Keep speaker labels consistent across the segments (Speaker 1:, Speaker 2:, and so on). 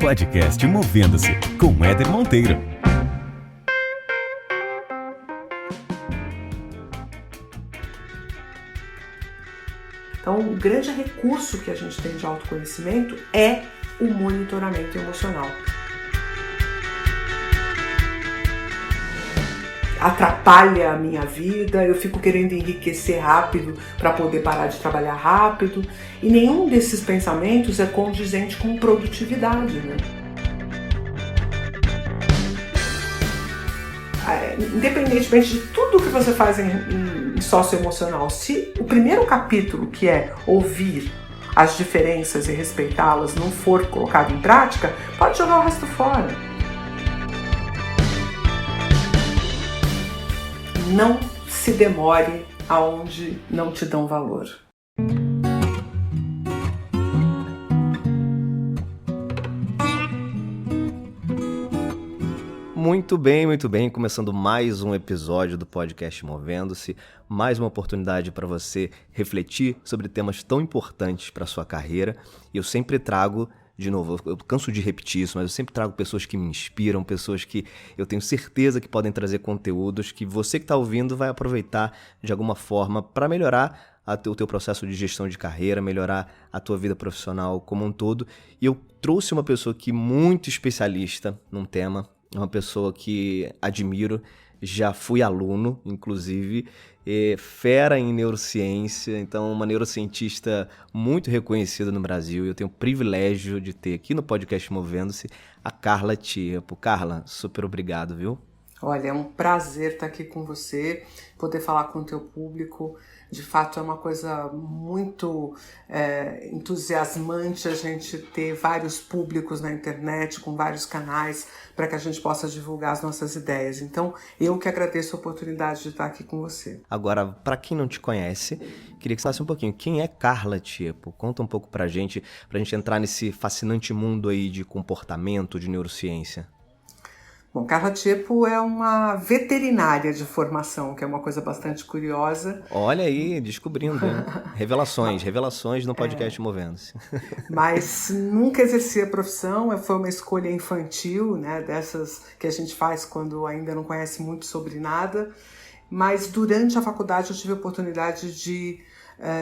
Speaker 1: Podcast Movendo-se, com Éder Monteiro.
Speaker 2: Então, o grande recurso que a gente tem de autoconhecimento é o monitoramento emocional. Atrapalha a minha vida, eu fico querendo enriquecer rápido para poder parar de trabalhar rápido, e nenhum desses pensamentos é condizente com produtividade, né? Independentemente de tudo que você faz em socioemocional, se o primeiro capítulo, que é ouvir as diferenças e respeitá-las, não for colocado em prática, pode jogar o resto fora. Não se demore aonde não te dão valor.
Speaker 3: Muito bem. Começando mais um episódio do podcast Movendo-se. Mais uma oportunidade para você refletir sobre temas tão importantes para a sua carreira. E eu sempre trago, de novo, eu canso de repetir isso, mas eu sempre trago pessoas que me inspiram, pessoas que eu tenho certeza que podem trazer conteúdos que você que está ouvindo vai aproveitar de alguma forma para melhorar o teu processo de gestão de carreira, melhorar a tua vida profissional como um todo. E eu trouxe uma pessoa que é muito especialista num tema, uma pessoa que admiro, já fui aluno, inclusive, fera em neurociência, então uma neurocientista muito reconhecida no Brasil. Eu tenho o privilégio de ter aqui no podcast Movendo-se a Carla Tiepo. Carla, super obrigado, viu?
Speaker 2: Olha, é um prazer estar aqui com você, poder falar com o teu público. De fato, é uma coisa muito entusiasmante a gente ter vários públicos na internet, com vários canais, para que a gente possa divulgar as nossas ideias. Então, eu que agradeço a oportunidade de estar aqui com você.
Speaker 3: Agora, para quem não te conhece, queria que você falasse um pouquinho. Quem é Carla Tiepo? Conta um pouco pra gente entrar nesse fascinante mundo aí de comportamento, de neurociência.
Speaker 2: Bom, Carla Tiepo é uma veterinária de formação, que é uma coisa bastante curiosa.
Speaker 3: Olha aí, descobrindo, hein? Revelações no podcast Movendo-se.
Speaker 2: Mas nunca exerci a profissão, foi uma escolha infantil, né, dessas que a gente faz quando ainda não conhece muito sobre nada. Mas durante a faculdade eu tive a oportunidade de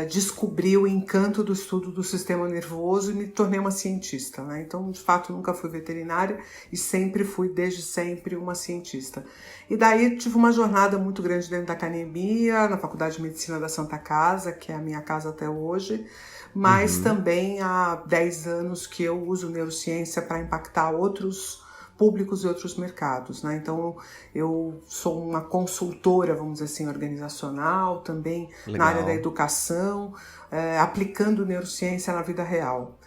Speaker 2: descobri o encanto do estudo do sistema nervoso e me tornei uma cientista, né? Então, de fato, nunca fui veterinária e sempre fui, desde sempre, uma cientista. E daí tive uma jornada muito grande dentro da academia, na Faculdade de Medicina da Santa Casa, que é a minha casa até hoje, mas também há 10 anos que eu uso neurociência para impactar outros públicos e outros mercados, né? Então, eu sou uma consultora, vamos dizer assim, organizacional, também
Speaker 3: Legal.
Speaker 2: Na área da educação, aplicando neurociência na vida real.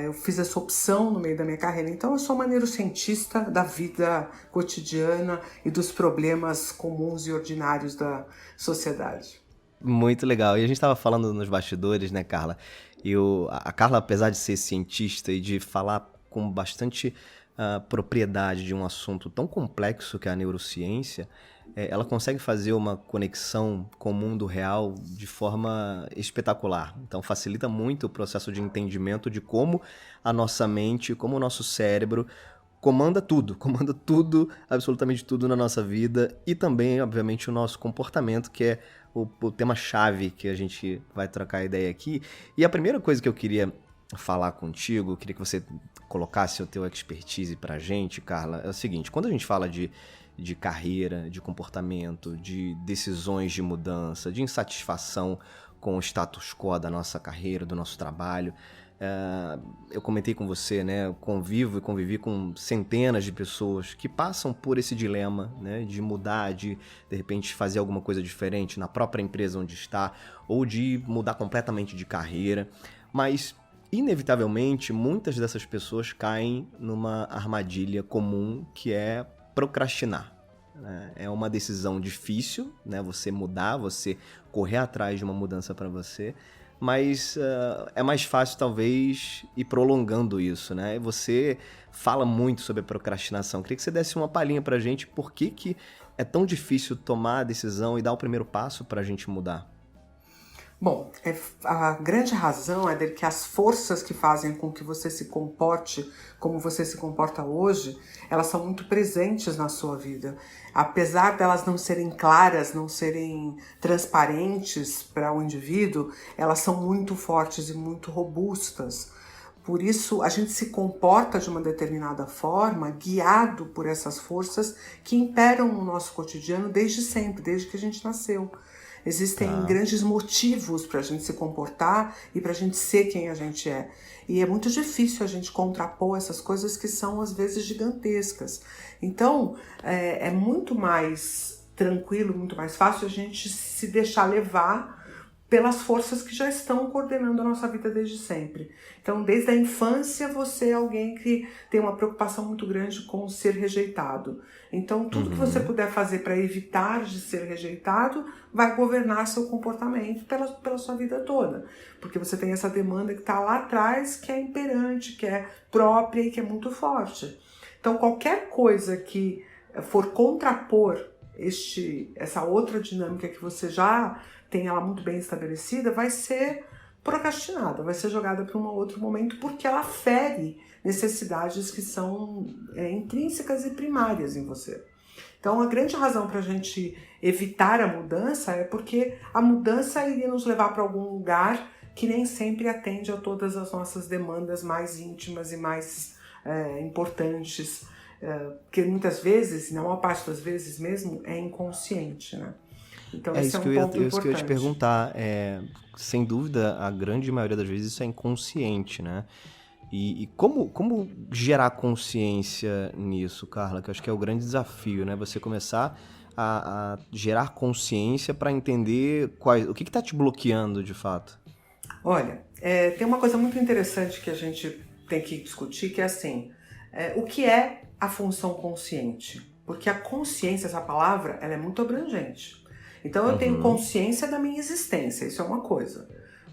Speaker 2: Eu fiz essa opção no meio da minha carreira, então eu sou uma neurocientista da vida cotidiana e dos problemas comuns e ordinários da sociedade.
Speaker 3: Muito legal. E a gente estava falando nos bastidores, né, Carla? A Carla, apesar de ser cientista e de falar com bastante propriedade de um assunto tão complexo que é a neurociência, ela consegue fazer uma conexão com o mundo real de forma espetacular. Então facilita muito o processo de entendimento de como a nossa mente, como o nosso cérebro comanda tudo, absolutamente tudo na nossa vida e também, obviamente, o nosso comportamento, que é o tema-chave que a gente vai trocar ideia aqui. E a primeira coisa que eu queria falar contigo, queria que você colocasse o teu expertise pra gente, Carla, é o seguinte: quando a gente fala de carreira, de comportamento, de decisões de mudança, de insatisfação com o status quo da nossa carreira, do nosso trabalho, eu comentei com você, né, eu convivi com centenas de pessoas que passam por esse dilema, né, de mudar, de repente fazer alguma coisa diferente na própria empresa onde está, ou de mudar completamente de carreira, mas inevitavelmente, muitas dessas pessoas caem numa armadilha comum que é procrastinar. É uma decisão difícil, né? Você mudar, você correr atrás de uma mudança para você, mas é mais fácil talvez ir prolongando isso, né? Você fala muito sobre a procrastinação. Queria que você desse uma palhinha pra gente por que é tão difícil tomar a decisão e dar o primeiro passo pra gente mudar.
Speaker 2: Bom, a grande razão é de que as forças que fazem com que você se comporte como você se comporta hoje, elas são muito presentes na sua vida. Apesar delas não serem claras, não serem transparentes para o indivíduo, elas são muito fortes e muito robustas. Por isso, a gente se comporta de uma determinada forma, guiado por essas forças que imperam no nosso cotidiano desde sempre, desde que a gente nasceu. Existem grandes motivos para a gente se comportar e para a gente ser quem a gente é. E é muito difícil a gente contrapor essas coisas que são, às vezes, gigantescas. Então, é muito mais tranquilo, muito mais fácil a gente se deixar levar pelas forças que já estão coordenando a nossa vida desde sempre. Então, desde a infância, você é alguém que tem uma preocupação muito grande com ser rejeitado. Então, tudo que você puder fazer para evitar de ser rejeitado vai governar seu comportamento pela sua vida toda. Porque você tem essa demanda que está lá atrás, que é imperante, que é própria e que é muito forte. Então, qualquer coisa que for contrapor essa outra dinâmica que você já tem ela muito bem estabelecida, vai ser procrastinada, vai ser jogada para um outro momento, porque ela fere necessidades que são intrínsecas e primárias em você. Então, a grande razão para a gente evitar a mudança é porque a mudança iria nos levar para algum lugar que nem sempre atende a todas as nossas demandas mais íntimas e mais importantes, que muitas vezes, na maior parte das vezes mesmo, é inconsciente, né? Então, esse é um ponto importante.
Speaker 3: Isso que eu ia te perguntar. Sem dúvida, a grande maioria das vezes isso é inconsciente, né? E como gerar consciência nisso, Carla? Que eu acho que é o grande desafio, né? Você começar a gerar consciência para entender o que está te bloqueando de fato.
Speaker 2: Olha, tem uma coisa muito interessante que a gente tem que discutir, que é assim, o que é a função consciente? Porque a consciência, essa palavra, ela é muito abrangente. Então eu tenho consciência da minha existência, isso é uma coisa.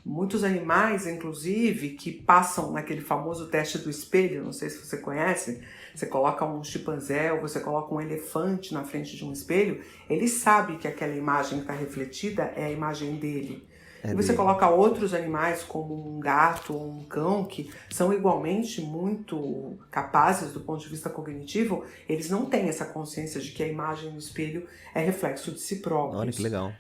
Speaker 2: Muitos animais, inclusive, que passam naquele famoso teste do espelho, não sei se você conhece, você coloca um chimpanzé ou você coloca um elefante na frente de um espelho, ele sabe que aquela imagem que está refletida é a imagem dele. E você coloca outros animais, como um gato ou um cão, que são igualmente muito capazes do ponto de vista cognitivo, eles não têm essa consciência de que a imagem no espelho é reflexo de si próprios.
Speaker 3: Olha que legal.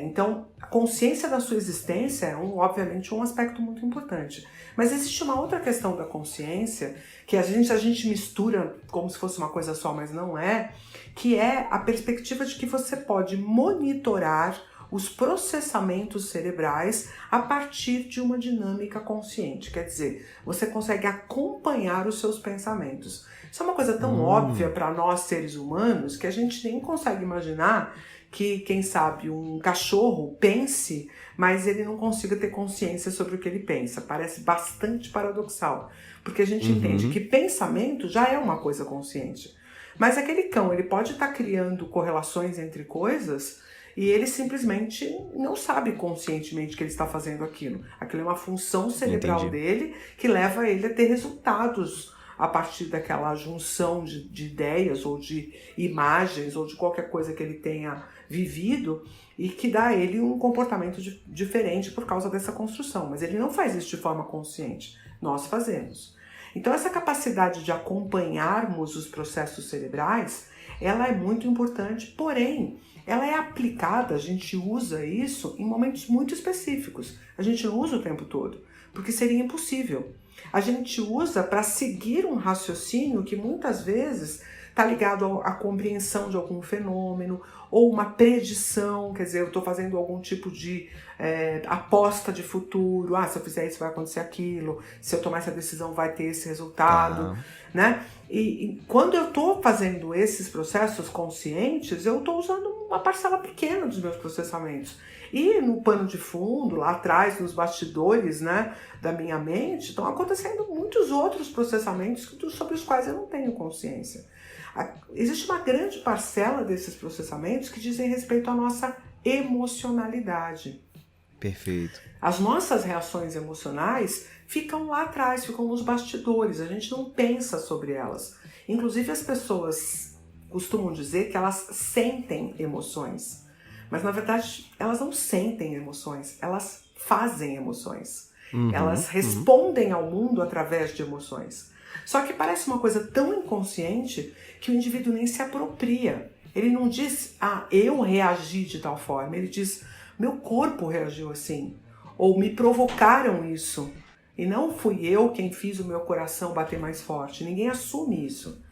Speaker 2: Então, a consciência da sua existência é, obviamente, um aspecto muito importante. Mas existe uma outra questão da consciência, que a gente mistura como se fosse uma coisa só, mas não é, que é a perspectiva de que você pode monitorar os processamentos cerebrais a partir de uma dinâmica consciente. Quer dizer, você consegue acompanhar os seus pensamentos. Isso é uma coisa tão óbvia para nós seres humanos que a gente nem consegue imaginar que, quem sabe, um cachorro pense, mas ele não consiga ter consciência sobre o que ele pensa. Parece bastante paradoxal, porque a gente entende que pensamento já é uma coisa consciente. Mas aquele cão, ele pode estar criando correlações entre coisas e ele simplesmente não sabe conscientemente que ele está fazendo aquilo. Aquilo é uma função cerebral dele que leva ele a ter resultados a partir daquela junção de ideias ou de imagens ou de qualquer coisa que ele tenha vivido e que dá a ele um comportamento diferente por causa dessa construção. Mas ele não faz isso de forma consciente. Nós fazemos. Então, essa capacidade de acompanharmos os processos cerebrais, ela é muito importante, porém, ela é aplicada, a gente usa isso em momentos muito específicos. A gente não usa o tempo todo, porque seria impossível. A gente usa para seguir um raciocínio que muitas vezes está ligado à compreensão de algum fenômeno ou uma predição, quer dizer, eu estou fazendo algum tipo de aposta de futuro, se eu fizer isso vai acontecer aquilo, se eu tomar essa decisão vai ter esse resultado, né? E quando eu estou fazendo esses processos conscientes, eu estou usando uma parcela pequena dos meus processamentos. E no pano de fundo, lá atrás, nos bastidores, né, da minha mente, estão acontecendo muitos outros processamentos sobre os quais eu não tenho consciência. Existe uma grande parcela desses processamentos que dizem respeito à nossa emocionalidade.
Speaker 3: Perfeito.
Speaker 2: As nossas reações emocionais ficam lá atrás, ficam nos bastidores, a gente não pensa sobre elas. Inclusive as pessoas costumam dizer que elas sentem emoções, Mas na verdade elas não sentem emoções, elas fazem emoções. Elas respondem ao mundo através de emoções. Só que parece uma coisa tão inconsciente que o indivíduo nem se apropria. Ele não diz, eu reagi de tal forma. Ele diz, meu corpo reagiu assim. Ou me provocaram isso. E não fui eu quem fiz o meu coração bater mais forte. Ninguém assume isso.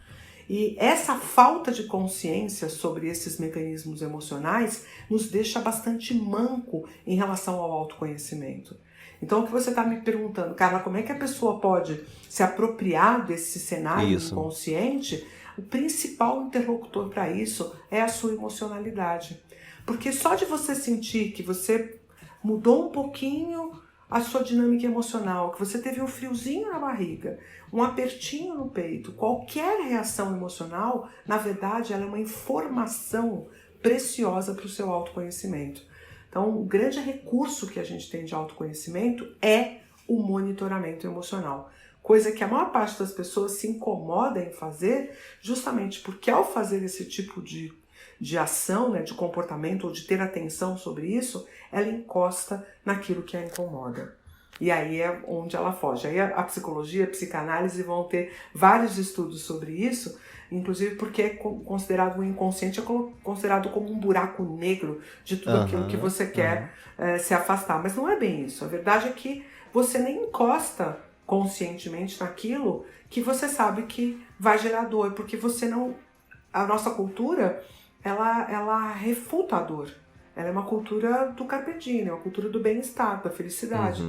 Speaker 2: E essa falta de consciência sobre esses mecanismos emocionais nos deixa bastante manco em relação ao autoconhecimento. Então, o que você está me perguntando, Carla, como é que a pessoa pode se apropriar desse cenário inconsciente? O principal interlocutor para isso é a sua emocionalidade. Porque só de você sentir que você mudou um pouquinho a sua dinâmica emocional, que você teve um friozinho na barriga, um apertinho no peito, qualquer reação emocional, na verdade, ela é uma informação preciosa para o seu autoconhecimento. Então, o grande recurso que a gente tem de autoconhecimento é o monitoramento emocional. Coisa que a maior parte das pessoas se incomoda em fazer, justamente porque ao fazer esse tipo de ação, né, de comportamento, ou de ter atenção sobre isso, ela encosta naquilo que a incomoda. E aí é onde ela foge. Aí a psicologia, a psicanálise vão ter vários estudos sobre isso, inclusive porque é considerado o inconsciente, é considerado como um buraco negro de tudo aquilo que você quer se afastar. Mas não é bem isso. A verdade é que você nem encosta conscientemente naquilo que você sabe que vai gerar dor, porque você não... A nossa cultura, ela refuta a dor. Ela é uma cultura do carpe diem, uma cultura do bem-estar, da felicidade.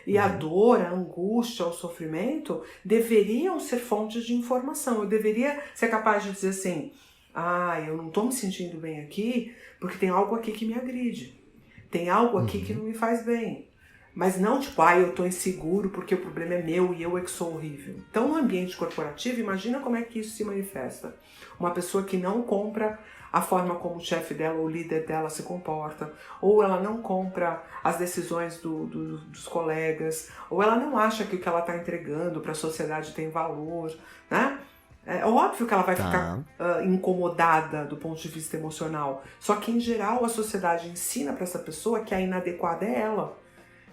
Speaker 2: E a dor, a angústia, o sofrimento deveriam ser fontes de informação. Eu deveria ser capaz de dizer assim, eu não estou me sentindo bem aqui porque tem algo aqui que me agride. Tem algo aqui que não me faz bem. Mas não tipo, eu estou inseguro porque o problema é meu e eu é que sou horrível. Então, no ambiente corporativo, imagina como é que isso se manifesta. Uma pessoa que não compra a forma como o chefe dela ou o líder dela se comporta, ou ela não compra as decisões dos colegas, ou ela não acha que o que ela está entregando para a sociedade tem valor, né? É óbvio que ela vai ficar incomodada do ponto de vista emocional, só que em geral a sociedade ensina para essa pessoa que a inadequada é ela.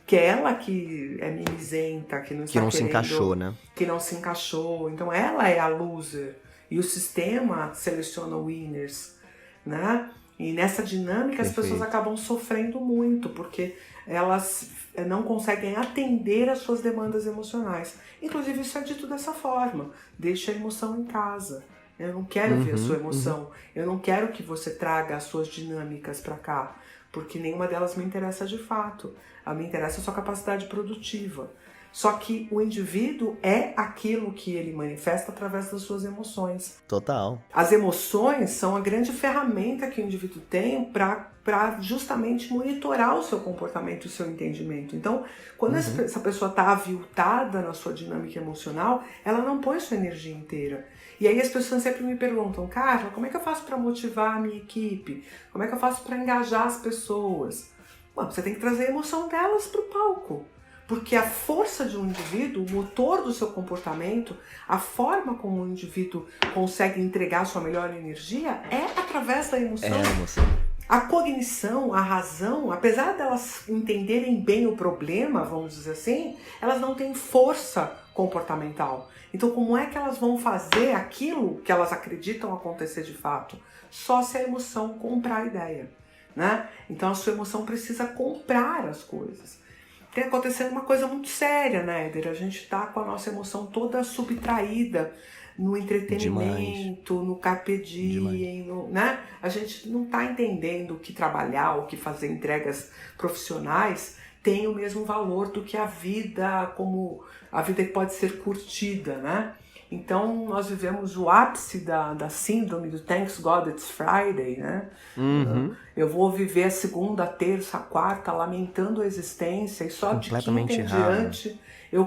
Speaker 2: Que é ela que é mimizenta, que não está querendo...
Speaker 3: Que não se encaixou, né?
Speaker 2: Que não se encaixou. Então ela é a loser. E o sistema seleciona winners, né? E nessa dinâmica as pessoas acabam sofrendo muito, porque elas não conseguem atender às suas demandas emocionais. Inclusive isso é dito dessa forma. Deixa a emoção em casa. Eu não quero ver a sua emoção. Eu não quero que você traga as suas dinâmicas para cá. Porque nenhuma delas me interessa de fato. A me interessa a sua capacidade produtiva. Só que o indivíduo é aquilo que ele manifesta através das suas emoções.
Speaker 3: Total.
Speaker 2: As emoções são a grande ferramenta que o indivíduo tem para justamente monitorar o seu comportamento e o seu entendimento. Então, quando essa pessoa está aviltada na sua dinâmica emocional, ela não põe sua energia inteira. E aí as pessoas sempre me perguntam, Carla, como é que eu faço para motivar a minha equipe? Como é que eu faço para engajar as pessoas? Bom, você tem que trazer a emoção delas para o palco. Porque a força de um indivíduo, o motor do seu comportamento, a forma como o indivíduo consegue entregar sua melhor energia é através da emoção.
Speaker 3: É a emoção.
Speaker 2: A cognição, a razão, apesar delas entenderem bem o problema, vamos dizer assim, elas não têm força comportamental. Então, como é que elas vão fazer aquilo que elas acreditam acontecer de fato? Só se a emoção comprar a ideia, né? Então, a sua emoção precisa comprar as coisas. Tem acontecendo uma coisa muito séria, né, Éder? A gente tá com a nossa emoção toda subtraída no entretenimento, no carpe diem, né? A gente não tá entendendo que trabalhar, o que fazer entregas profissionais tem o mesmo valor do que a vida, como a vida que pode ser curtida, né? Então, nós vivemos o ápice da síndrome do Thanks God It's Friday, né? Eu vou viver a segunda, a terça, a quarta lamentando a existência e só de quinta em diante eu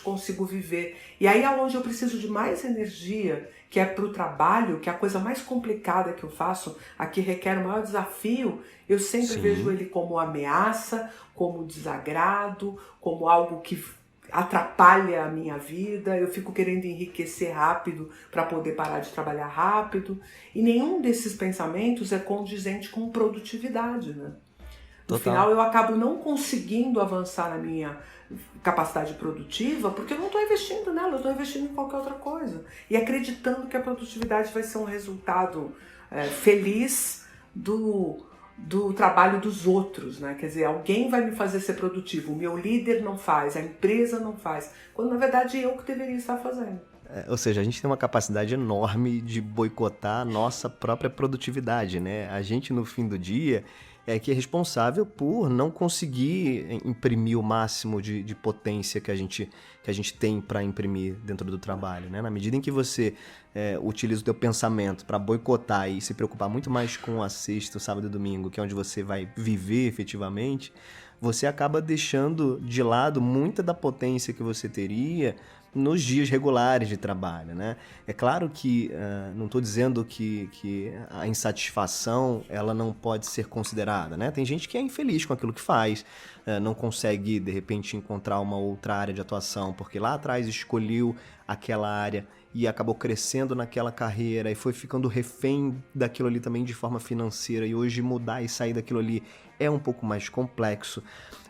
Speaker 2: consigo viver. E aí é onde eu preciso de mais energia, que é para o trabalho, que é a coisa mais complicada que eu faço, a que requer o maior desafio, eu sempre vejo ele como ameaça, como desagrado, como algo que atrapalha a minha vida, eu fico querendo enriquecer rápido para poder parar de trabalhar rápido. E nenhum desses pensamentos é condizente com produtividade, né? No final eu acabo não conseguindo avançar na minha capacidade produtiva porque eu não estou investindo nela, eu estou investindo em qualquer outra coisa. E acreditando que a produtividade vai ser um resultado feliz do trabalho dos outros, né? Quer dizer, alguém vai me fazer ser produtivo, o meu líder não faz, a empresa não faz, quando na verdade eu que deveria estar fazendo.
Speaker 3: Ou seja, a gente tem uma capacidade enorme de boicotar a nossa própria produtividade, né? A gente, no fim do dia, é que é responsável por não conseguir imprimir o máximo de potência que a gente tem para imprimir dentro do trabalho, né? Na medida em que você utiliza o teu pensamento para boicotar e se preocupar muito mais com a sexta, o sábado e o domingo, que é onde você vai viver efetivamente, você acaba deixando de lado muita da potência que você teria nos dias regulares de trabalho, né? É claro que não estou dizendo que a insatisfação ela não pode ser considerada, né? Tem gente que é infeliz com aquilo que faz, não consegue, de repente, encontrar uma outra área de atuação, porque lá atrás escolheu aquela área e acabou crescendo naquela carreira e foi ficando refém daquilo ali também de forma financeira, e hoje mudar e sair daquilo ali é um pouco mais complexo.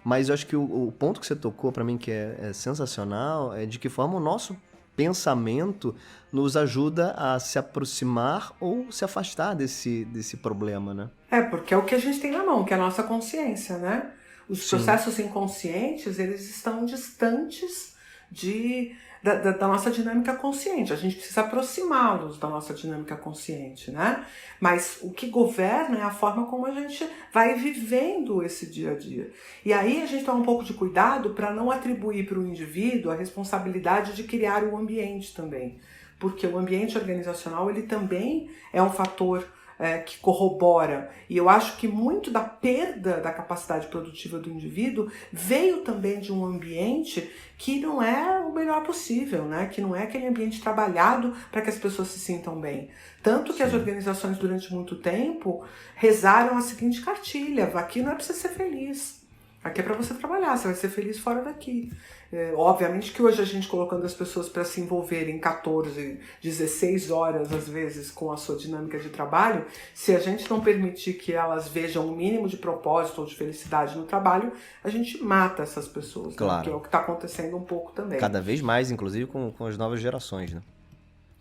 Speaker 3: Mas eu acho que o ponto que você tocou para mim que é sensacional é de que forma o nosso pensamento nos ajuda a se aproximar ou se afastar desse problema, né?
Speaker 2: Porque é o que a gente tem na mão, que é a nossa consciência, né? Os processos inconscientes, eles estão distantes da nossa dinâmica consciente. A gente precisa aproximá-los da nossa dinâmica consciente, né? Mas o que governa é a forma como a gente vai vivendo esse dia a dia. E aí a gente toma um pouco de cuidado para não atribuir para o indivíduo a responsabilidade de criar o ambiente também. Porque o ambiente organizacional, ele também é um fator que corrobora. E eu acho que muito da perda da capacidade produtiva do indivíduo veio também de um ambiente que não é o melhor possível, né? Que não é aquele ambiente trabalhado para que as pessoas se sintam bem. Tanto que as organizações durante muito tempo rezaram a seguinte cartilha: aqui não é para você ser feliz. Aqui é para você trabalhar, você vai ser feliz fora daqui. Obviamente que hoje a gente colocando as pessoas para se envolverem 14, 16 horas, às vezes, com a sua dinâmica de trabalho, se a gente não permitir que elas vejam o mínimo de propósito ou de felicidade no trabalho, a gente mata essas pessoas,
Speaker 3: claro.
Speaker 2: Né? Que é o que está acontecendo um pouco também.
Speaker 3: Cada vez mais, inclusive, com as novas gerações, né?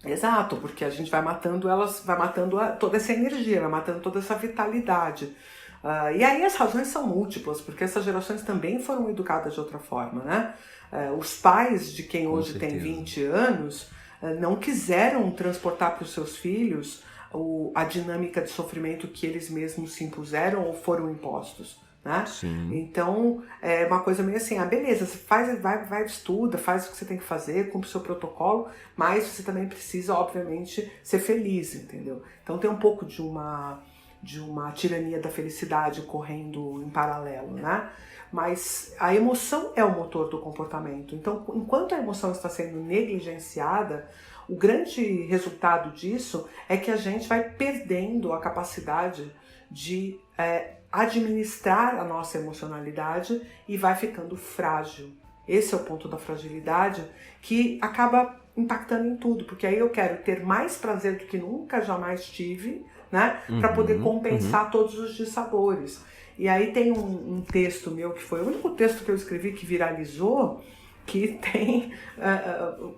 Speaker 2: Exato, porque a gente vai matando elas, vai matando toda essa energia, vai matando toda essa vitalidade. E aí as razões são múltiplas, porque essas gerações também foram educadas de outra forma, né? Os pais de quem hoje tem 20 anos não quiseram transportar para os seus filhos a dinâmica de sofrimento que eles mesmos se impuseram ou foram impostos, né? Então é uma coisa meio assim, beleza, você vai estuda, faz o que você tem que fazer, cumpre o seu protocolo, mas você também precisa, obviamente, ser feliz, entendeu? Então tem um pouco de uma tirania da felicidade correndo em paralelo, né? Mas a emoção é o motor do comportamento. Então, enquanto a emoção está sendo negligenciada, o grande resultado disso é que a gente vai perdendo a capacidade de administrar a nossa emocionalidade e vai ficando frágil. Esse é o ponto da fragilidade que acaba impactando em tudo, porque aí eu quero ter mais prazer do que nunca jamais tive, né, para poder compensar todos os dissabores. E aí tem um texto meu que foi o único texto que eu escrevi que viralizou, que tem...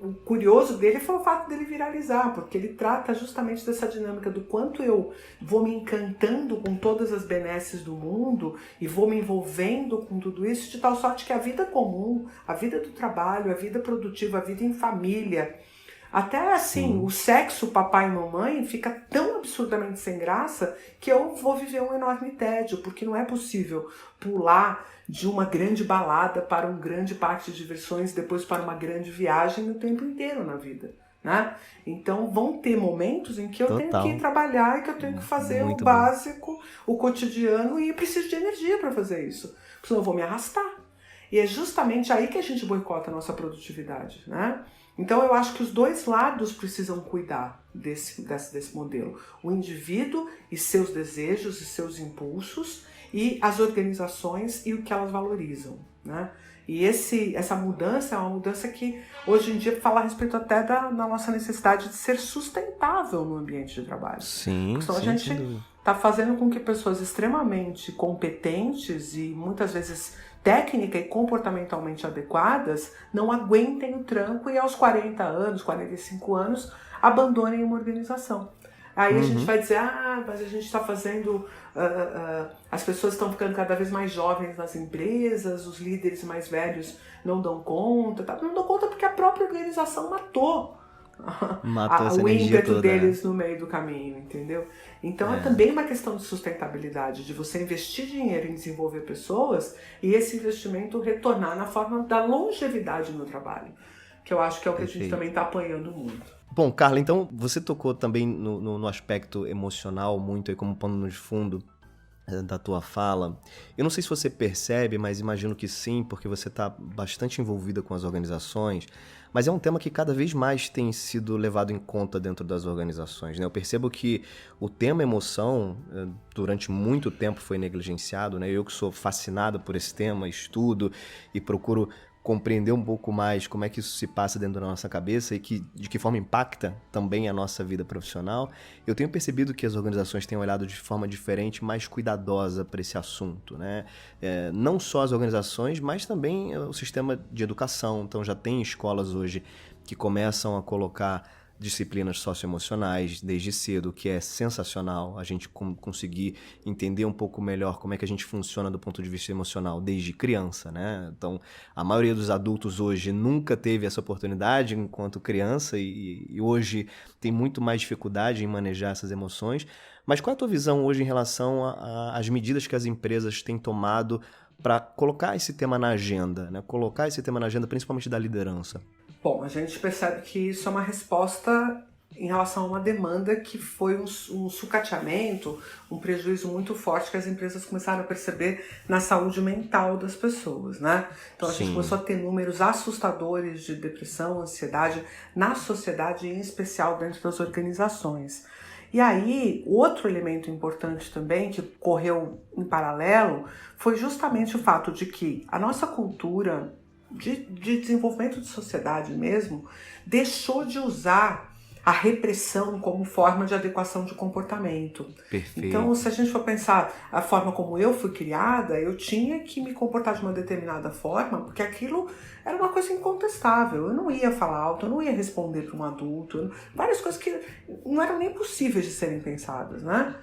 Speaker 2: o curioso dele foi o fato dele viralizar, porque ele trata justamente dessa dinâmica do quanto eu vou me encantando com todas as benesses do mundo e vou me envolvendo com tudo isso, de tal sorte que a vida comum, a vida do trabalho, a vida produtiva, a vida em família, até assim, o sexo papai e mamãe fica tão absurdamente sem graça que eu vou viver um enorme tédio, porque não é possível pular de uma grande balada para um grande parque de diversões, depois para uma grande viagem o tempo inteiro na vida, né? Então vão ter momentos em que eu tenho que ir trabalhar e que eu tenho que fazer o básico, o cotidiano, e eu preciso de energia para fazer isso, porque senão eu vou me arrastar. E é justamente aí que a gente boicota a nossa produtividade, né? Então eu acho que os dois lados precisam cuidar desse modelo. O indivíduo e seus desejos e seus impulsos, e as organizações e o que elas valorizam, né? E essa mudança é uma mudança que hoje em dia fala a respeito até da nossa necessidade de ser sustentável no ambiente de trabalho.
Speaker 3: Sim,
Speaker 2: Então a
Speaker 3: sim,
Speaker 2: gente está fazendo com que pessoas extremamente competentes e muitas vezes técnica e comportamentalmente adequadas não aguentem o tranco e aos 40 anos, 45 anos, abandonem uma organização. Aí a gente vai dizer, mas a gente está fazendo, as pessoas estão ficando cada vez mais jovens nas empresas, os líderes mais velhos não dão conta, tá? Não dão conta porque a própria organização matou o ímpeto deles no meio do caminho, entendeu? Então é também uma questão de sustentabilidade, de você investir dinheiro em desenvolver pessoas e esse investimento retornar na forma da longevidade no trabalho, que eu acho que é o que a gente também está apanhando muito.
Speaker 3: Bom, Carla, então você tocou também no aspecto emocional muito aí como pano de fundo da tua fala. Eu não sei se você percebe, mas imagino que sim, porque você está bastante envolvida com as organizações, mas é um tema que cada vez mais tem sido levado em conta dentro das organizações, né? Eu percebo que o tema emoção, durante muito tempo foi negligenciado, né? Eu que sou fascinado por esse tema, estudo e procuro compreender um pouco mais como é que isso se passa dentro da nossa cabeça e de que forma impacta também a nossa vida profissional, eu tenho percebido que as organizações têm olhado de forma diferente, mais cuidadosa para esse assunto, né? Não só as organizações, mas também o sistema de educação. Então já tem escolas hoje que começam a colocar disciplinas socioemocionais desde cedo, o que é sensacional, a gente conseguir entender um pouco melhor como é que a gente funciona do ponto de vista emocional desde criança, né? Então, a maioria dos adultos hoje nunca teve essa oportunidade enquanto criança e hoje tem muito mais dificuldade em manejar essas emoções. Mas qual é a tua visão hoje em relação às medidas que as empresas têm tomado para colocar esse tema na agenda, né? Colocar esse tema na agenda principalmente da liderança?
Speaker 2: Bom, a gente percebe que isso é uma resposta em relação a uma demanda que foi um sucateamento, um prejuízo muito forte que as empresas começaram a perceber na saúde mental das pessoas, né? Então a gente começou a ter números assustadores de depressão, ansiedade na sociedade, em especial dentro das organizações. E aí, outro elemento importante também, que correu em paralelo, foi justamente o fato de que a nossa cultura de desenvolvimento de sociedade mesmo, deixou de usar a repressão como forma de adequação de comportamento.
Speaker 3: Perfeito.
Speaker 2: Então, se a gente for pensar a forma como eu fui criada, eu tinha que me comportar de uma determinada forma, porque aquilo era uma coisa incontestável. Eu não ia falar alto, eu não ia responder para um adulto, várias coisas que não eram nem possíveis de serem pensadas, né?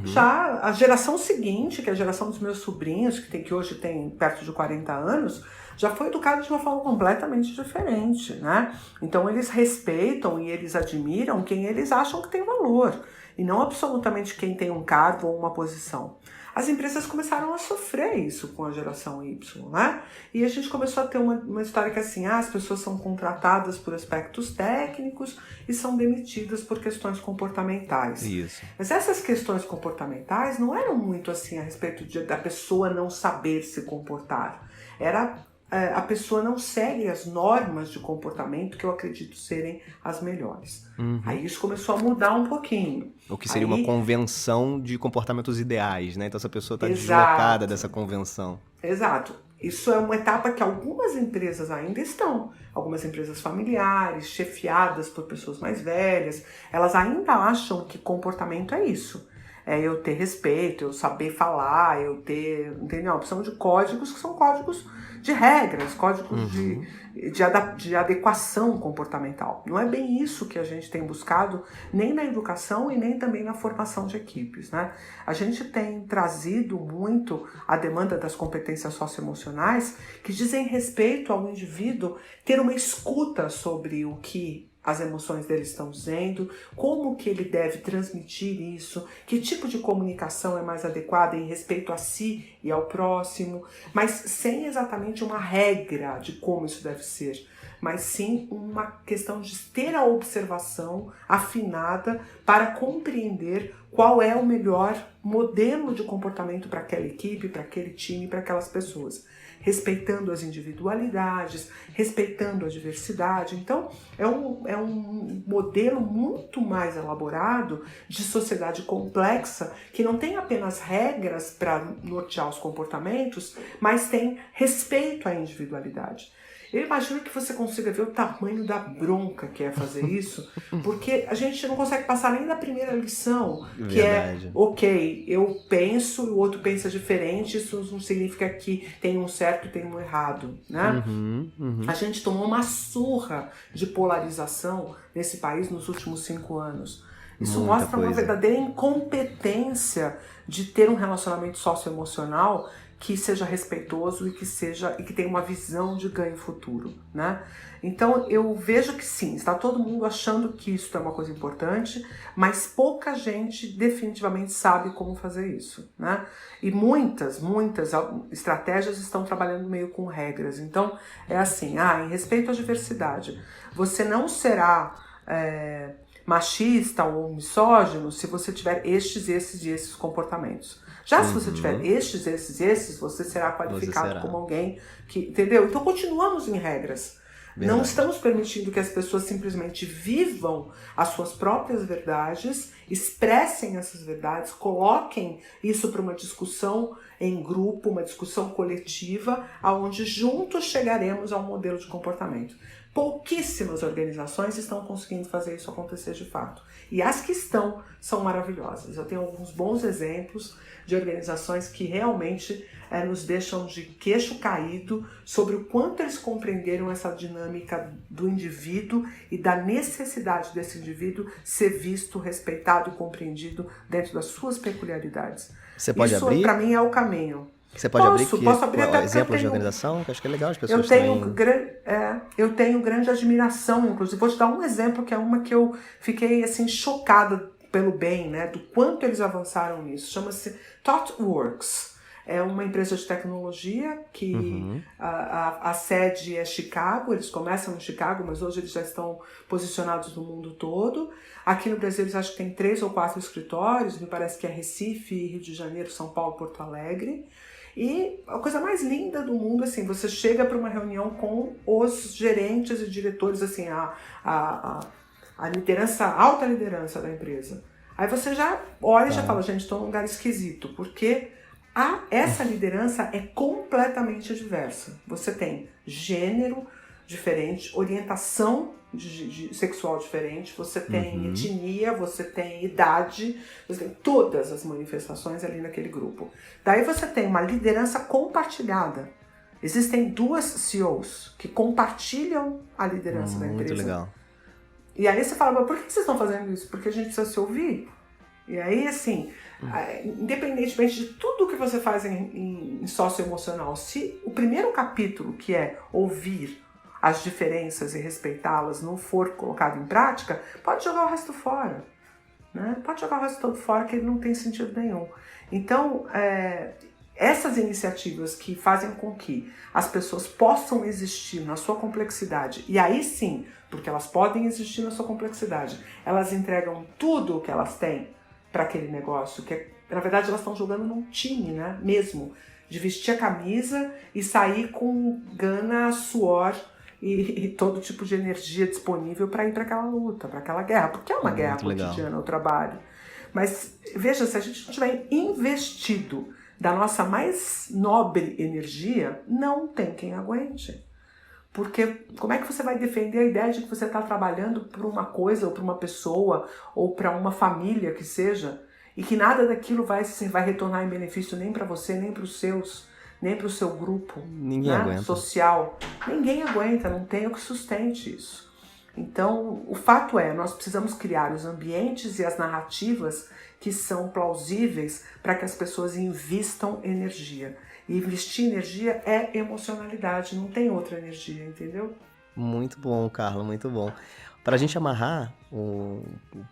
Speaker 2: Já a geração seguinte, que é a geração dos meus sobrinhos, que hoje tem perto de 40 anos, já foi educada de uma forma completamente diferente, né? Então eles respeitam e eles admiram quem eles acham que tem valor, e não absolutamente quem tem um cargo ou uma posição. As empresas começaram a sofrer isso com a geração Y, né? E a gente começou a ter uma história que assim, as pessoas são contratadas por aspectos técnicos e são demitidas por questões comportamentais.
Speaker 3: Isso.
Speaker 2: Mas essas questões comportamentais não eram muito assim a respeito da pessoa não saber se comportar. Era a pessoa não segue as normas de comportamento que eu acredito serem as melhores. Aí isso começou a mudar um pouquinho.
Speaker 3: O que seria uma convenção de comportamentos ideais, né? Então essa pessoa está deslocada dessa convenção.
Speaker 2: Exato. Isso é uma etapa que algumas empresas ainda estão. Algumas empresas familiares, chefiadas por pessoas mais velhas, elas ainda acham que comportamento é isso. É eu ter respeito, eu saber falar, eu ter, entendeu? A opção de códigos que são códigos de regras, códigos de adequação comportamental. Não é bem isso que a gente tem buscado, nem na educação e nem também na formação de equipes, né? A gente tem trazido muito a demanda das competências socioemocionais que dizem respeito ao indivíduo ter uma escuta sobre o que as emoções dele estão dizendo, como que ele deve transmitir isso, que tipo de comunicação é mais adequada em respeito a si e ao próximo, mas sem exatamente uma regra de como isso deve ser. mas sim uma questão de ter a observação afinada para compreender qual é o melhor modelo de comportamento para aquela equipe, para aquele time, para aquelas pessoas. Respeitando as individualidades, respeitando a diversidade. Então, é um modelo muito mais elaborado de sociedade complexa, que não tem apenas regras para nortear os comportamentos, mas tem respeito à individualidade. Eu imagino que você consiga ver o tamanho da bronca que é fazer isso, porque a gente não consegue passar nem da primeira lição, que
Speaker 3: Verdade.
Speaker 2: é, ok, eu penso e o outro pensa diferente, isso não significa que tem um certo e tem um errado, né? A gente tomou uma surra de polarização nesse país nos últimos 5 anos. Isso
Speaker 3: Muita
Speaker 2: mostra uma
Speaker 3: coisa.
Speaker 2: verdadeira incompetência de ter um relacionamento socioemocional que seja respeitoso e que tenha uma visão de ganho futuro, né? Então eu vejo que sim, está todo mundo achando que isso é uma coisa importante, mas pouca gente definitivamente sabe como fazer isso, né? E muitas estratégias estão trabalhando meio com regras. Então é assim, em respeito à diversidade, você não será machista ou misógino se você tiver estes, esses e esses comportamentos. Já se você tiver estes, esses e esses, você será qualificado como alguém que... Entendeu? Então continuamos em regras.
Speaker 3: Verdade.
Speaker 2: Não estamos permitindo que as pessoas simplesmente vivam as suas próprias verdades, expressem essas verdades, coloquem isso para uma discussão em grupo, uma discussão coletiva, aonde juntos chegaremos a um modelo de comportamento. Pouquíssimas organizações estão conseguindo fazer isso acontecer de fato. E as que estão são maravilhosas. Eu tenho alguns bons exemplos de organizações que realmente nos deixam de queixo caído sobre o quanto eles compreenderam essa dinâmica do indivíduo e da necessidade desse indivíduo ser visto, respeitado e compreendido dentro das suas peculiaridades.
Speaker 3: Você pode
Speaker 2: isso,
Speaker 3: abrir?
Speaker 2: para mim, é o caminho.
Speaker 3: Você pode
Speaker 2: Posso abrir até
Speaker 3: exemplos de organização, que acho que é legal as pessoas
Speaker 2: eu tenho grande admiração, inclusive. Vou te dar um exemplo, que é uma que eu fiquei assim, chocada pelo bem, né, do quanto eles avançaram nisso. Chama-se ThoughtWorks. É uma empresa de tecnologia que a sede é Chicago, eles começam em Chicago, mas hoje eles já estão posicionados no mundo todo. Aqui no Brasil eles acho que tem 3 ou 4 escritórios, me parece que é Recife, Rio de Janeiro, São Paulo, Porto Alegre. E a coisa mais linda do mundo, assim, você chega para uma reunião com os gerentes e diretores, assim, a liderança, a alta liderança da empresa. Aí você já olha e já fala, gente, estou num lugar esquisito, porque essa liderança é completamente diversa. Você tem gênero diferente, orientação sexual diferente, você tem etnia, você tem idade, você tem todas as manifestações ali naquele grupo. Daí você tem uma liderança compartilhada. Existem 2 CEOs que compartilham a liderança da empresa.
Speaker 3: Muito legal.
Speaker 2: E aí você fala, mas por que vocês estão fazendo isso? Porque a gente precisa se ouvir. E aí, assim, independentemente de tudo que você faz em socioemocional, se o primeiro capítulo, que é ouvir as diferenças e respeitá-las, não for colocado em prática, pode jogar o resto fora. Né? Pode jogar o resto todo fora, que não tem sentido nenhum. Então, essas iniciativas que fazem com que as pessoas possam existir na sua complexidade, e aí sim, porque elas podem existir na sua complexidade, elas entregam tudo o que elas têm para aquele negócio, que na verdade elas estão jogando num time, né? Mesmo, de vestir a camisa e sair com gana, suor e todo tipo de energia disponível para ir para aquela luta, para aquela guerra, porque é uma guerra cotidiana o trabalho. Mas veja, se a gente não tiver investido da nossa mais nobre energia, não tem quem aguente. Porque como é que você vai defender a ideia de que você está trabalhando por uma coisa, ou para uma pessoa, ou para uma família que seja, e que nada daquilo vai retornar em benefício nem para você, nem para os seus, nem para o seu grupo,
Speaker 3: Ninguém aguenta.
Speaker 2: social. Ninguém aguenta, não tem o que sustente isso. Então, o fato é, nós precisamos criar os ambientes e as narrativas que são plausíveis para que as pessoas invistam energia. E investir energia é emocionalidade, não tem outra energia, entendeu?
Speaker 3: Muito bom, Carla, muito bom. Para a gente amarrar o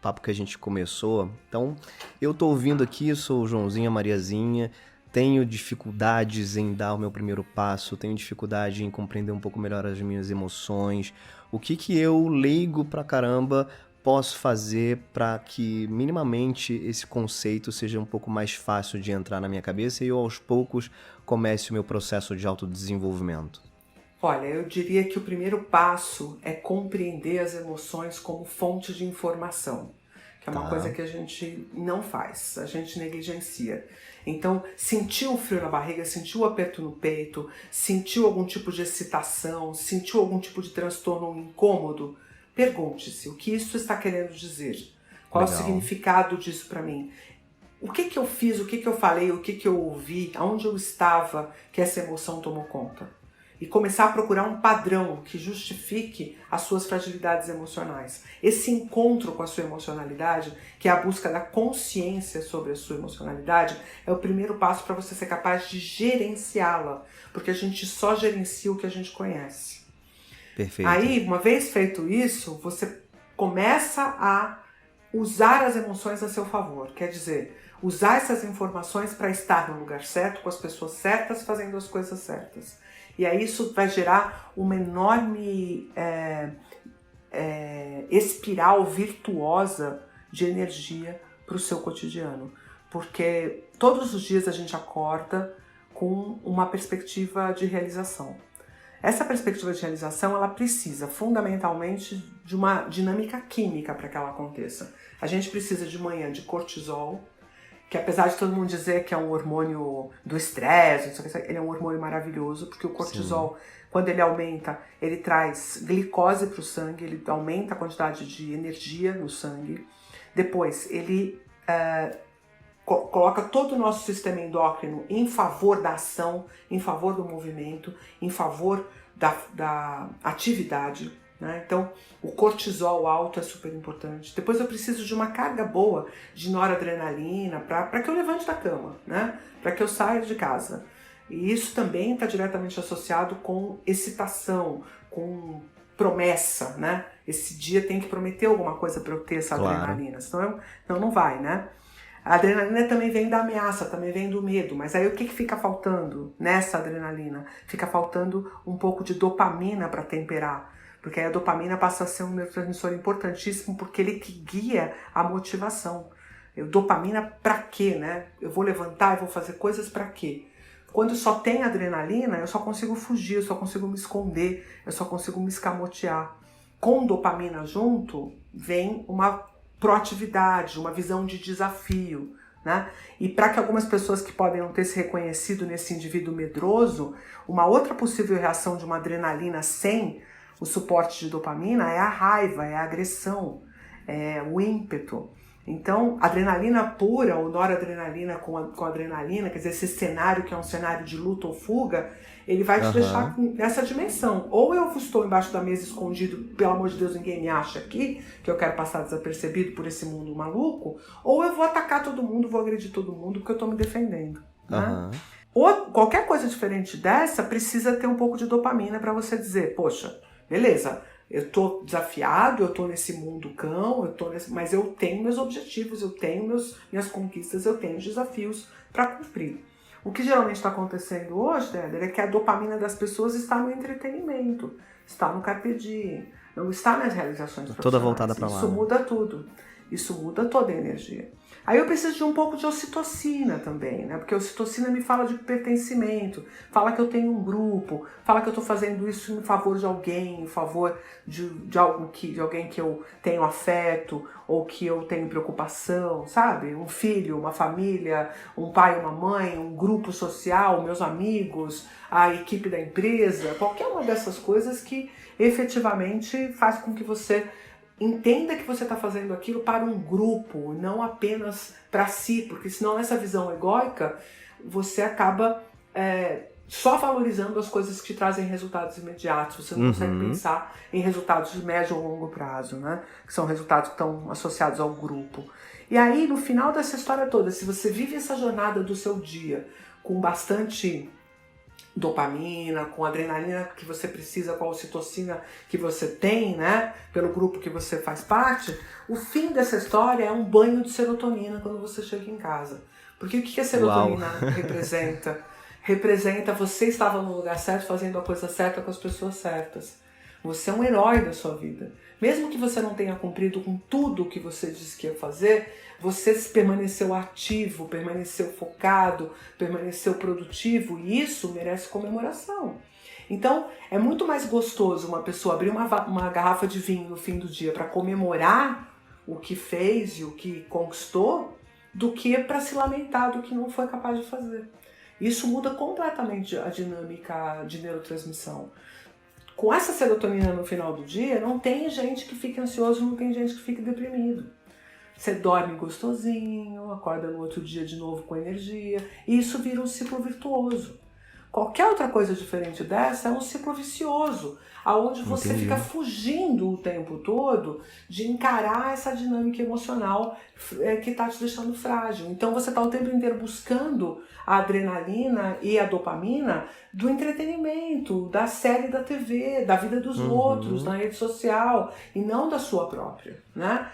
Speaker 3: papo que a gente começou, então, eu tô ouvindo aqui, sou o Joãozinho, a Mariazinha, tenho dificuldades em dar o meu primeiro passo, tenho dificuldade em compreender um pouco melhor as minhas emoções. O que eu, leigo pra caramba, posso fazer para que minimamente esse conceito seja um pouco mais fácil de entrar na minha cabeça e eu aos poucos comece o meu processo de autodesenvolvimento?
Speaker 2: Olha, eu diria que o primeiro passo é compreender as emoções como fonte de informação, que é uma coisa que a gente não faz, a gente negligencia. Então, sentiu um frio na barriga, sentiu um aperto no peito, sentiu algum tipo de excitação, sentiu algum tipo de transtorno, um incômodo, pergunte-se o que isso está querendo dizer. Qual é o significado disso para mim? O que eu fiz, o que eu falei, o que eu ouvi, aonde eu estava que essa emoção tomou conta? E começar a procurar um padrão que justifique as suas fragilidades emocionais. Esse encontro com a sua emocionalidade, que é a busca da consciência sobre a sua emocionalidade, é o primeiro passo para você ser capaz de gerenciá-la, porque a gente só gerencia o que a gente conhece.
Speaker 3: Perfeito.
Speaker 2: Aí, uma vez feito isso, você começa a usar as emoções a seu favor. Quer dizer, usar essas informações para estar no lugar certo, com as pessoas certas, fazendo as coisas certas. E aí isso vai gerar uma enorme espiral virtuosa de energia para o seu cotidiano. Porque todos os dias a gente acorda com uma perspectiva de realização. Essa perspectiva de realização, ela precisa fundamentalmente de uma dinâmica química para que ela aconteça. A gente precisa de manhã de cortisol, que apesar de todo mundo dizer que é um hormônio do estresse, ele é um hormônio maravilhoso, porque o cortisol, quando ele aumenta, ele traz glicose para o sangue, ele aumenta a quantidade de energia no sangue. Depois, ele coloca todo o nosso sistema endócrino em favor da ação, em favor do movimento, em favor da atividade. Né? Então, o cortisol alto é super importante. Depois eu preciso de uma carga boa de noradrenalina para que eu levante da cama, né? Para que eu saia de casa. E isso também está diretamente associado com excitação, com promessa, né? Esse dia tem que prometer alguma coisa para eu ter essa adrenalina, senão não vai, né? A adrenalina também vem da ameaça, também vem do medo, mas aí o que fica faltando nessa adrenalina? Fica faltando um pouco de dopamina para temperar. Porque aí a dopamina passa a ser um neurotransmissor importantíssimo porque ele que guia a motivação. Dopamina pra quê, né? Eu vou levantar e vou fazer coisas pra quê? Quando só tem adrenalina, eu só consigo fugir, eu só consigo me esconder, eu só consigo me escamotear. Com dopamina junto, vem uma proatividade, uma visão de desafio, né? E para que algumas pessoas que podem não ter se reconhecido nesse indivíduo medroso, uma outra possível reação de uma adrenalina sem o suporte de dopamina é a raiva, é a agressão, é o ímpeto. Então, adrenalina pura ou noradrenalina com adrenalina, quer dizer, esse cenário que é um cenário de luta ou fuga, ele vai te deixar nessa dimensão. Ou eu estou embaixo da mesa escondido, pelo amor de Deus, ninguém me acha aqui, que eu quero passar desapercebido por esse mundo maluco, ou eu vou atacar todo mundo, vou agredir todo mundo, porque eu estou me defendendo. Né? Ou qualquer coisa diferente dessa precisa ter um pouco de dopamina para você dizer, poxa, beleza, eu tô desafiado, eu tô nesse mundo cão, mas eu tenho meus objetivos, eu tenho minhas conquistas, eu tenho desafios para cumprir. O que geralmente está acontecendo hoje, Déder, é que a dopamina das pessoas está no entretenimento, está no carpe diem, não está nas realizações profissionais.
Speaker 3: Toda voltada para lá.
Speaker 2: Isso muda tudo. Isso muda toda a energia. Aí eu preciso de um pouco de ocitocina também, né? Porque a ocitocina me fala de pertencimento, fala que eu tenho um grupo, fala que eu estou fazendo isso em favor de alguém, em favor de alguém que eu tenho afeto ou que eu tenho preocupação, sabe? Um filho, uma família, um pai, uma mãe, um grupo social, meus amigos, a equipe da empresa, qualquer uma dessas coisas que efetivamente faz com que você entenda que você está fazendo aquilo para um grupo, não apenas para si, porque senão nessa visão egóica você acaba só valorizando as coisas que te trazem resultados imediatos, você não consegue pensar em resultados de médio ou longo prazo, né? Que são resultados que estão associados ao grupo. E aí, no final dessa história toda, se você vive essa jornada do seu dia com bastante dopamina, com adrenalina que você precisa, com a ocitocina que você tem, né, pelo grupo que você faz parte, o fim dessa história é um banho de serotonina quando você chega em casa. Porque o que a serotonina representa? Representa você estava no lugar certo, fazendo a coisa certa com as pessoas certas. Você é um herói da sua vida. Mesmo que você não tenha cumprido com tudo o que você disse que ia fazer, você permaneceu ativo, permaneceu focado, permaneceu produtivo, e isso merece comemoração. Então, é muito mais gostoso uma pessoa abrir uma garrafa de vinho no fim do dia para comemorar o que fez e o que conquistou, do que para se lamentar do que não foi capaz de fazer. Isso muda completamente a dinâmica de neurotransmissão. Com essa serotonina no final do dia, não tem gente que fique ansioso, não tem gente que fique deprimido. Você dorme gostosinho, acorda no outro dia de novo com energia, e isso vira um ciclo virtuoso. Qualquer outra coisa diferente dessa é um ciclo vicioso, aonde você fica fugindo o tempo todo de encarar essa dinâmica emocional que está te deixando frágil. Então você está o tempo inteiro buscando a adrenalina e a dopamina do entretenimento, da série da TV, da vida dos outros, na rede social, e não da sua própria, né?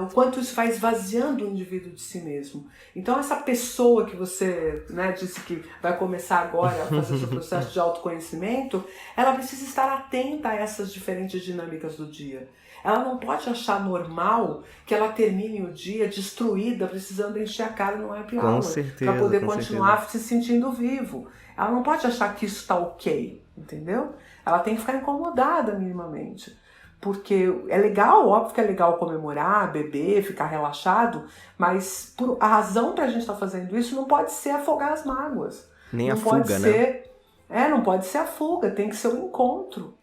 Speaker 2: O quanto isso vai esvaziando o indivíduo de si mesmo. Então essa pessoa que você, né, disse que vai começar agora a fazer seu processo de autoconhecimento, ela precisa estar atenta a essas diferentes dinâmicas do dia. Ela não pode achar normal que ela termine o dia destruída, precisando encher a cara no happy hour para poder continuar se sentindo vivo. Ela não pode achar que isso está ok, entendeu? Ela tem que ficar incomodada minimamente. Porque é legal, óbvio que é legal comemorar, beber, ficar relaxado, mas a razão para a gente estar fazendo isso não pode ser afogar as mágoas.
Speaker 3: Nem
Speaker 2: não
Speaker 3: a
Speaker 2: pode
Speaker 3: fuga,
Speaker 2: ser,
Speaker 3: né?
Speaker 2: Não pode ser a fuga, tem que ser o encontro.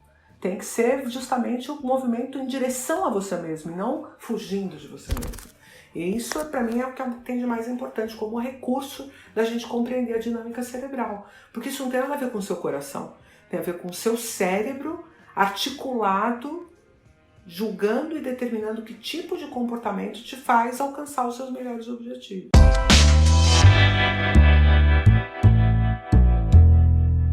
Speaker 2: Tem que ser justamente o movimento em direção a você mesmo, e não fugindo de você mesmo. E isso, para mim, é o que tem de mais importante, como recurso da gente compreender a dinâmica cerebral. Porque isso não tem nada a ver com o seu coração. Tem a ver com o seu cérebro articulado, julgando e determinando que tipo de comportamento te faz alcançar os seus melhores objetivos.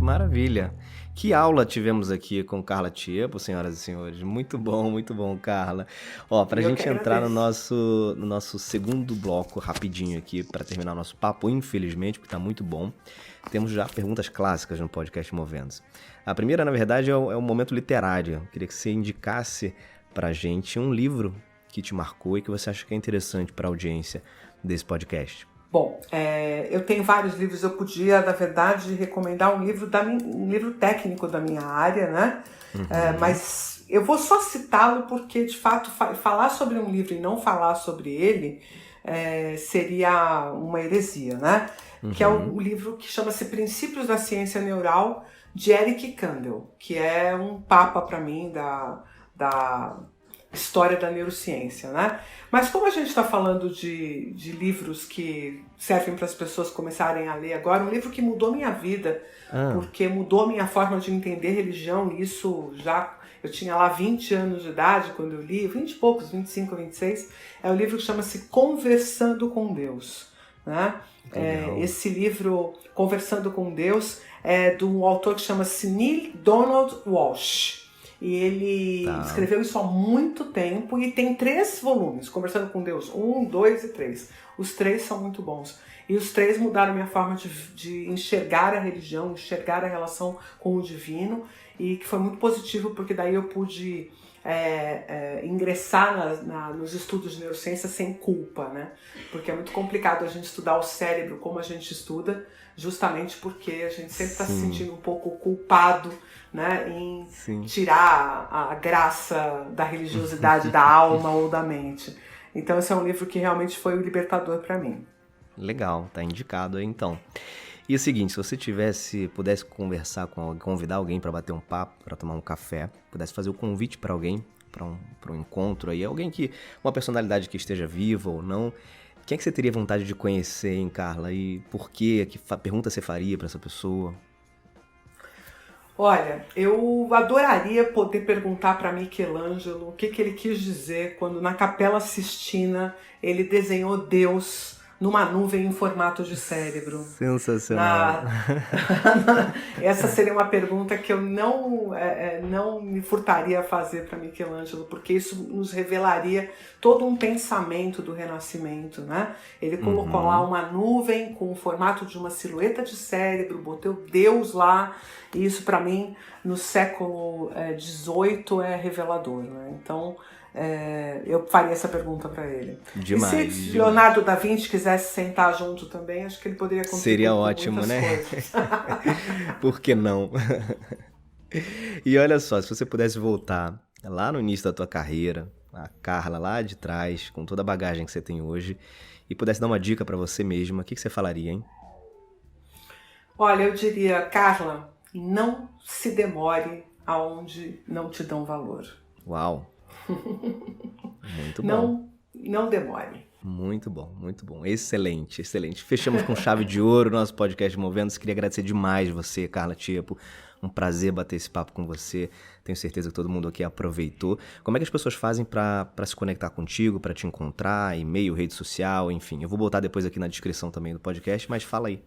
Speaker 3: Maravilha! Que aula tivemos aqui com Carla Tiepo, senhoras e senhores. Muito bom, Carla. Ó, pra gente entrar no nosso segundo bloco rapidinho aqui, para terminar o nosso papo, infelizmente, porque tá muito bom, temos já perguntas clássicas no podcast Movendo-se. A primeira, na verdade, é o momento literário. Eu queria que você indicasse pra gente um livro que te marcou e que você acha que é interessante para a audiência desse podcast.
Speaker 2: Bom, eu tenho vários livros, eu podia, na verdade, recomendar um livro técnico da minha área, né? Mas eu vou só citá-lo porque, de fato, falar sobre um livro e não falar sobre ele seria uma heresia, né? Que é o livro que chama-se Princípios da Ciência Neural, de Eric Kandel, que é um papa para mim da história da neurociência, né? Mas como a gente está falando de livros que servem para as pessoas começarem a ler agora, um livro que mudou minha vida, porque mudou a minha forma de entender religião, e isso já... Eu tinha lá 20 anos de idade quando eu li, 20 e poucos, 25, 26, é o livro que chama-se Conversando com Deus, né? Esse livro, Conversando com Deus, é de um autor que chama-se Neil Donald Walsch. E ele escreveu isso há muito tempo e tem 3 volumes, Conversando com Deus, 1, 2 e 3. Os 3 são muito bons. E os 3 mudaram a minha forma de enxergar a religião, enxergar a relação com o divino, e que foi muito positivo, porque daí eu pude ingressar nos estudos de neurociência sem culpa, né? Porque é muito complicado a gente estudar o cérebro como a gente estuda, justamente porque a gente sempre está se sentindo um pouco culpado, né, em tirar a graça da religiosidade da alma ou da mente. Então esse é um livro que realmente foi o libertador para mim.
Speaker 3: Legal, tá indicado aí então. E o seguinte, se você pudesse conversar com alguém, convidar alguém para bater um papo, para tomar um café, pudesse fazer o convite para alguém, para um encontro aí, uma personalidade que esteja viva ou não, quem é que você teria vontade de conhecer, hein, Carla? E por quê? Que pergunta você faria para essa pessoa?
Speaker 2: Olha, eu adoraria poder perguntar para Michelangelo o que ele quis dizer quando na Capela Sistina ele desenhou Deus numa nuvem em formato de cérebro?
Speaker 3: Sensacional.
Speaker 2: Essa seria uma pergunta que eu não me furtaria a fazer para Michelangelo, porque isso nos revelaria todo um pensamento do Renascimento, né? Ele colocou lá uma nuvem com o formato de uma silhueta de cérebro, botou Deus lá, e isso para mim no século XVIII é revelador, né? Então eu faria essa pergunta para ele.
Speaker 3: Demais.
Speaker 2: E se Leonardo da Vinci quisesse sentar junto também, acho que ele poderia contribuir.
Speaker 3: Seria ótimo, né? Por que não? E olha só, se você pudesse voltar lá no início da tua carreira, a Carla lá de trás, com toda a bagagem que você tem hoje, e pudesse dar uma dica para você mesma, o que você falaria, hein?
Speaker 2: Olha, eu diria, Carla, não se demore aonde não te dão valor.
Speaker 3: Uau! Muito bom.
Speaker 2: Não demore.
Speaker 3: Muito bom, muito bom. Excelente, excelente. Fechamos com chave de ouro o nosso podcast Movendo-se. Queria agradecer demais você, Carla Tiepo. Um prazer bater esse papo com você. Tenho certeza que todo mundo aqui aproveitou. Como é que as pessoas fazem para se conectar contigo, para te encontrar? E-mail, rede social, enfim. Eu vou botar depois aqui na descrição também do podcast, mas fala aí.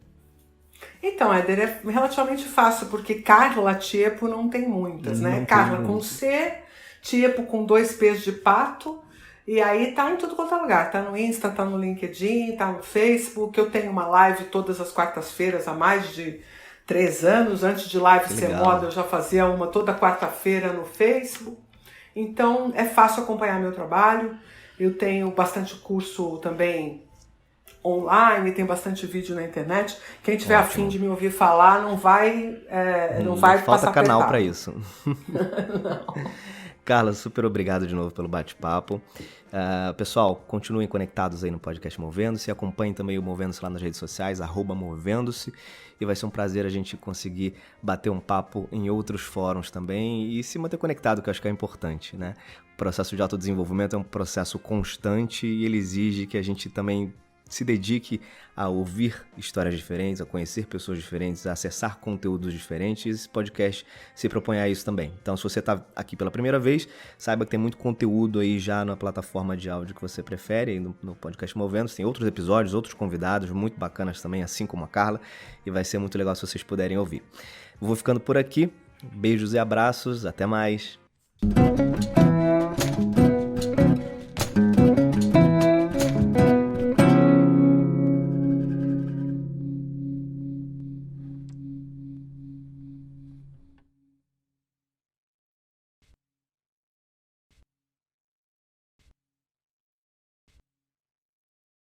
Speaker 2: Então, Éder, é relativamente fácil, porque Carla Tiepo não tem muitas, né? Carla com C, Tiepo com 2 P's de pato, e aí tá em tudo quanto é lugar. Tá no Insta, tá no LinkedIn, tá no Facebook. Eu tenho uma live todas as quartas-feiras há mais de 3 anos. Antes de live ser moda, eu já fazia uma toda quarta-feira no Facebook. Então, é fácil acompanhar meu trabalho. Eu tenho bastante curso também online, tem bastante vídeo na internet. Quem tiver afim de me ouvir falar, não vai
Speaker 3: falta
Speaker 2: passar
Speaker 3: canal
Speaker 2: apertado.
Speaker 3: para isso.
Speaker 2: Não.
Speaker 3: Carla, super obrigado de novo pelo bate-papo. Pessoal, continuem conectados aí no podcast Movendo-se. Acompanhem também o Movendo-se lá nas redes sociais, @Movendo-se. E vai ser um prazer a gente conseguir bater um papo em outros fóruns também e se manter conectado, que eu acho que é importante, né? O processo de autodesenvolvimento é um processo constante e ele exige que a gente também se dedique a ouvir histórias diferentes, a conhecer pessoas diferentes, a acessar conteúdos diferentes. Esse podcast se propõe a isso também. Então, se você está aqui pela primeira vez, saiba que tem muito conteúdo aí já na plataforma de áudio que você prefere, aí no podcast Movendo. Tem outros episódios, outros convidados muito bacanas também, assim como a Carla, e vai ser muito legal se vocês puderem ouvir. Vou ficando por aqui. Beijos e abraços. Até mais.